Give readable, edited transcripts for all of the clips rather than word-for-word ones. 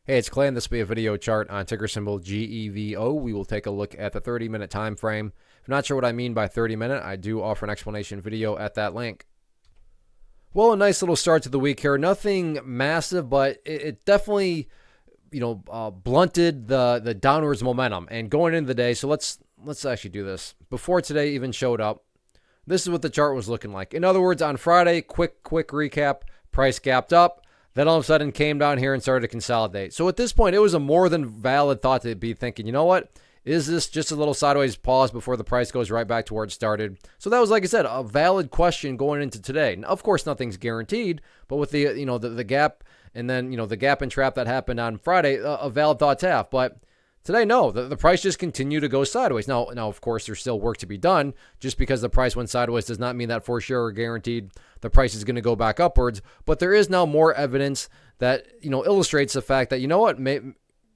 Hey, it's Clay, and this will be a video chart on ticker symbol GEVO. We will take a look at the 30-minute time frame. If you're not sure what I mean by 30-minute, I do offer an explanation video at that link. Well, a nice little start to the week here. Nothing massive, but it definitely, blunted the downwards momentum and going into the day. So let's actually do this. Before today even showed up, this is what the chart was looking like. In other words, on Friday, quick recap, price gapped up. Then all of a sudden came down here and started to consolidate. So at this point, it was a more than valid thought to be thinking, you know what? Is this just a little sideways pause before the price goes right back to where it started? So that was, like I said, a valid question going into today. Now, of course, nothing's guaranteed, but with the, the gap and then, the gap and trap that happened on Friday, a valid thought to have. But today, no, the price just continued to go sideways. Now, of course, there's still work to be done. Just because the price went sideways does not mean that for sure or guaranteed the price is going to go back upwards. But there is now more evidence that, illustrates the fact that,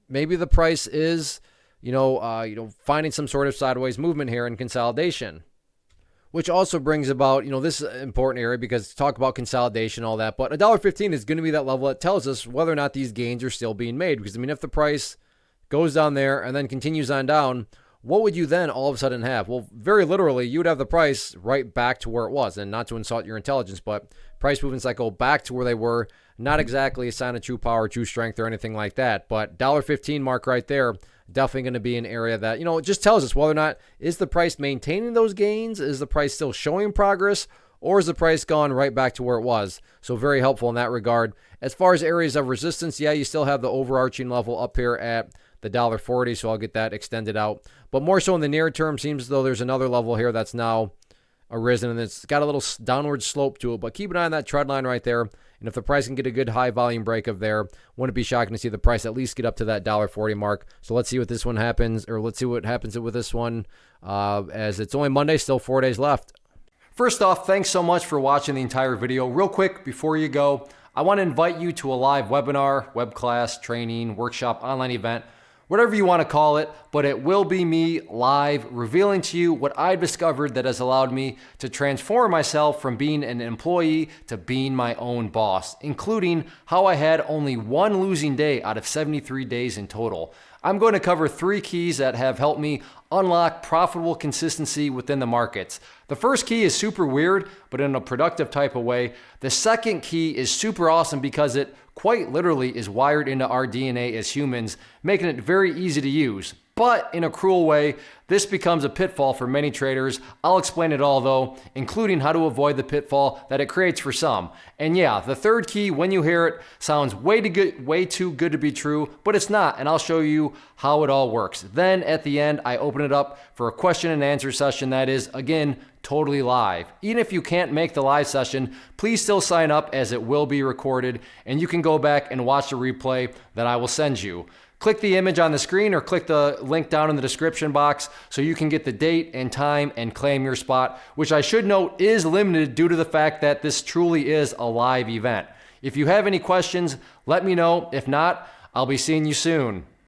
maybe the price is, finding some sort of sideways movement here in consolidation. Which also brings about, this important area because talk about consolidation, all that. But $1.15 is going to be that level that tells us whether or not these gains are still being made. Because, if the price goes down there and then continues on down, what would you then all of a sudden have? Well, very literally, you would have the price right back to where it was. And not to insult your intelligence, but price movements that go back to where they were, not exactly a sign of true power, true strength, or anything like that. But $1.15 mark right there, definitely going to be an area that, it just tells us whether or not is the price maintaining those gains? Is the price still showing progress? Or is the price gone right back to where it was? So very helpful in that regard. As far as areas of resistance, yeah, you still have the overarching level up here at the $1.40, so I'll get that extended out. But more so in the near term, seems as though there's another level here that's now arisen, and it's got a little downward slope to it. But keep an eye on that trend line right there. And if the price can get a good high volume break of there, wouldn't it be shocking to see the price at least get up to that $1.40 mark. So let's see what this one happens, or let's see what happens with this one, as it's only Monday, still 4 days left. First off, thanks so much for watching the entire video. Real quick, before you go, I want to invite you to a live webinar, web class, training, workshop, online event, whatever you want to call it, but it will be me live revealing to you what I've discovered that has allowed me to transform myself from being an employee to being my own boss, including how I had only one losing day out of 73 days in total. I'm going to cover 3 keys that have helped me unlock profitable consistency within the markets. The first key is super weird, but in a productive type of way. The second key is super awesome because it quite literally is wired into our DNA as humans, making it very easy to use. But in a cruel way, this becomes a pitfall for many traders. I'll explain it all though, including how to avoid the pitfall that it creates for some. And yeah, the third key, when you hear it, sounds way too good to be true, but it's not, and I'll show you how it all works. Then at the end, I open it up for a question and answer session that is, again, totally live. Even if you can't make the live session, please still sign up as it will be recorded, and you can go back and watch the replay that I will send you. Click the image on the screen or click the link down in the description box so you can get the date and time and claim your spot, which I should note is limited due to the fact that this truly is a live event. If you have any questions, let me know. If not, I'll be seeing you soon.